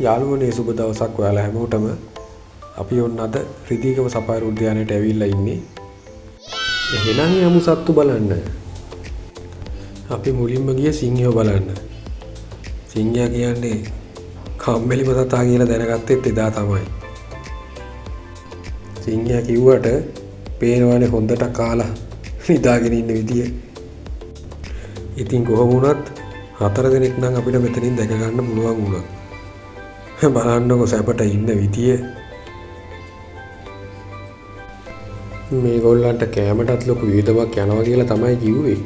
යාළුවනේ සුබ දවසක් ඔයාලා හැමෝටම. අපි ඔන්න අද රිදීගම සෆාරි උද්‍යානයට ඇවිල්ලා ඉන්නේ. එහෙනම් යමු සත්තු බලන්න. අපි මුලින්ම ගියේ සිංහයෝ බලන්න. සිංහයා කියන්නේ කම්මැලිම සතා කියලා දැනගත්තෙත් එදා තමයි. සිංහයා කිව්වට පේනවනේ හොඳට කාලා නිදාගෙන ඉන්න විදිය. ඉතින් කොහොම වුණත් 4 දෙනෙක් නම් අපිට මෙතනින් දැක ගන්න පුළුවන් වුණා. බලන්නකො සැපට ඉන්න විදිය. මේගොල්ලන්ට කෑමටත් ලොකු විහිදමක් යනවා කියලා තමයි කිව්වේ.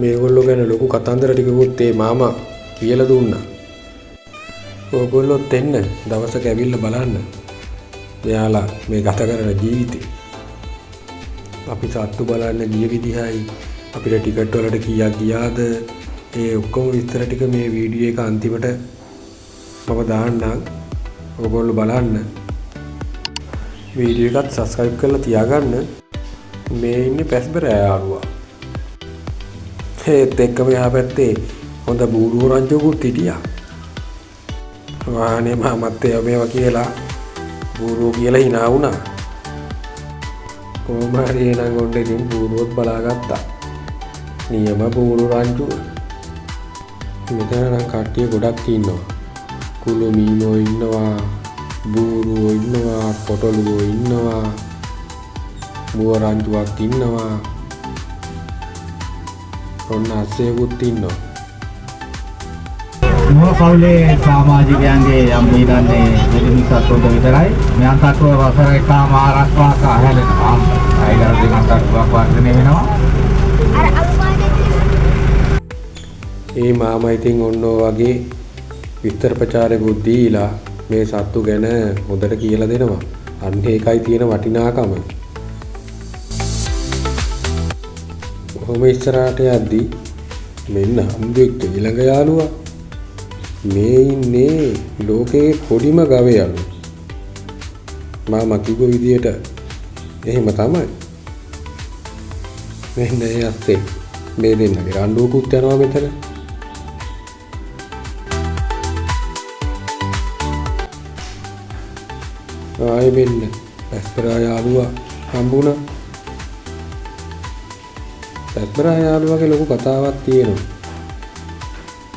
මේගොල්ලෝ ගැන ලොකු කතන්දර ටිකකුත් ඒ මාමා කියලා දුන්නා. ඕගොල්ලොත් එන්න දවසක ඇවිල්ලා බලන්න. මෙයාලා මේ ගත කරන ජීවිතේ. අපි සත්තු බලන්න ගිය විදිහයි අපිට ටිකට් වලට කීයක් ගියාද ඒ ඔක්කොම විස්තර ටික මේ වීඩියෝ එක අන්තිමට මම දාන්නම්. ඔයගොල්ලෝ බලන්න. වීඩියෝ එකත් සබ්ස්ක්‍රයිබ් කරලා තියාගන්න. මේ ඉන්නේ පැස්බරෑ යාළුවා. ඒත් එක්කම එහා පැත්තේ හොඳ බූරුව රංචුකුත් හිටියා. වානේ මමත් මේවා කියලා බූරුව කියලා hina වුණා. කොහොම හරි එනං ඔන්න ඉතින් බූරුවත් බලාගත්තා. නියම බූරු රංචුව. මෙතන නම් කට්ටිය ගොඩක් ඉන්නවා. කුළු මීමෝ ඉන්නවා, බූරුවෝ ඉන්නවා, පොටොළුවෝ ඉන්නවා, මුව රංචුවක් ඉන්නවා. ඔන්න අස්සෙකුත් ඉන්නවා. මුව පවුලේ සමාජිකයන්ගේ යම් දීන්නේ දෙලිමිසත් උඩ විතරයි. මෙයන් තට්ටුව වසර එකමාරක් වාසා හැදෙනවා. අයිලා දෙකක් තට්ටුවක් වර්ධනය වෙනවා. ඒ මාමා ඉතින් ඔන්න වගේ විස්තර ප්‍රචාරයකුත් දීලා මේ සත්තු ගැන හොඳට කියලා දෙනවා. අන්න ඒකයි තියෙන වටිනාකම. කොහොම ඉස්සරහට යද්දී මෙන්න හම්බෙච්ච ඊළඟ යාළුවා මේ ඉන්නේ ලෝකේ පොඩිම ගවයාලු. මාමා කිව්ව විදියට එහෙම තමයි. මෙන්න ඒ අස්සේ මේ දෙන්නගේ රණ්ඩුවකුත් යනවා මෙතන. ආයෙ මෙන්න පැස්බරා යාළුවා හම්බුණා. පැස්බරා යාළුවාගේ ලොකු කතාවක් තියෙනවා.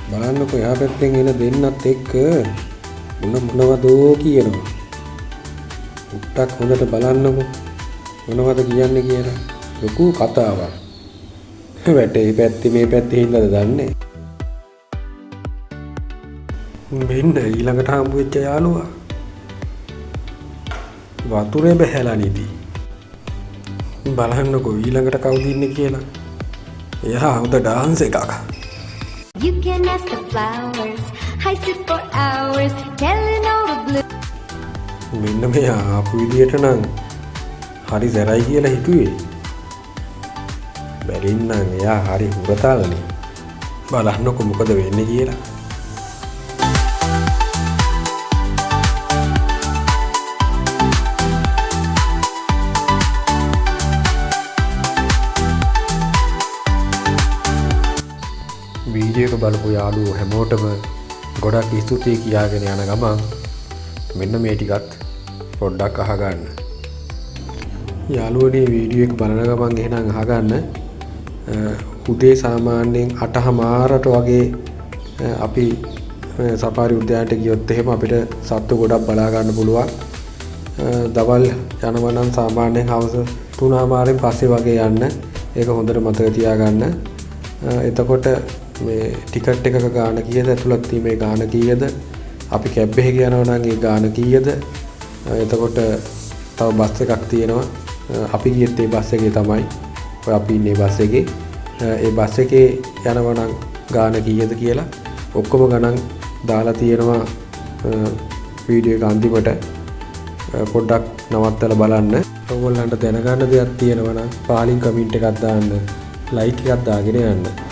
බලන්නකෝ එහා පැත්තෙන් එන දෙන්නත් එක්ක මොනවදෝ කියනවා. උට්ටක් හොඳට බලන්නකෝ මොනවද කියන්නේ කියලා. ලොකු කතාවක්. වැටේ පැත්තේ මේ පැත්තේ හින්දාද දන්නේ. මෙන්න ඊළඟට හම්බ වෙච්ච යාළුවා වතුරේ බහැලා නිදි. බලන්නකෝ ඊළඟට කවුද ඉන්නේ කියලා. එයා හොඳ ඩාන්ස් එකක්. You can ask the flowers, I sit for hours, telling all the blue. මෙන්න මේ ආපු විදියට නම් හරි සැරයි කියලා හිතුවේ. බැරින්නම් එයා හරි හුරතල්නේ. බලන්නකො මොකද වෙන්නේ කියලා. වීඩියෝ එක බලපු යාළුවෝ හැමෝටම ගොඩක් ස්තුතියි කියාගෙන යන ගමන් මෙන්න මේ ටිකත් පොඩ්ඩක් අහගන්න. යාළුවනේ වීඩියෝ එක බලන ගමන් එහෙනම් අහගන්න. උදේ සාමාන්‍යයෙන් 8:00ට වගේ අපි සෆාරි උද්‍යානයට ගියොත් එහෙම අපිට සත්තු ගොඩක් බලා ගන්න පුළුවන්. දවල් යනවා නම් සාමාන්‍යයෙන් හවස 3:00න් පස්සේ වගේ යන්න. ඒක හොඳට මතක තියාගන්න. එතකොට මේ ටිකට් එකක ගාණ කීයද, ඇතුළත් වීමේ ගාණ කීයද, අපි කැබ් එකක යනවා නම් ඒ ගාණ කීයද, එතකොට තව බස් එකක් තියෙනවා. අපි ගියත් ඒ බස් එකේ තමයි. ඔය අපි ඉන්නේ බස් එකේ. ඒ බස් එකේ යනවා නම් ගාණ කීයද කියලා ඔක්කොම ගණන් දාලා තියෙනවා වීඩියෝ එක අන්තිමට. පොඩ්ඩක් නවත්තලා බලන්න. ඔයගොල්ලන්ට දැනගන්න දෙයක් තියෙනවා නම් පාලින් කමෙන්ට් එකක් දාන්න, ලයික් එකක් දාගෙන යන්න.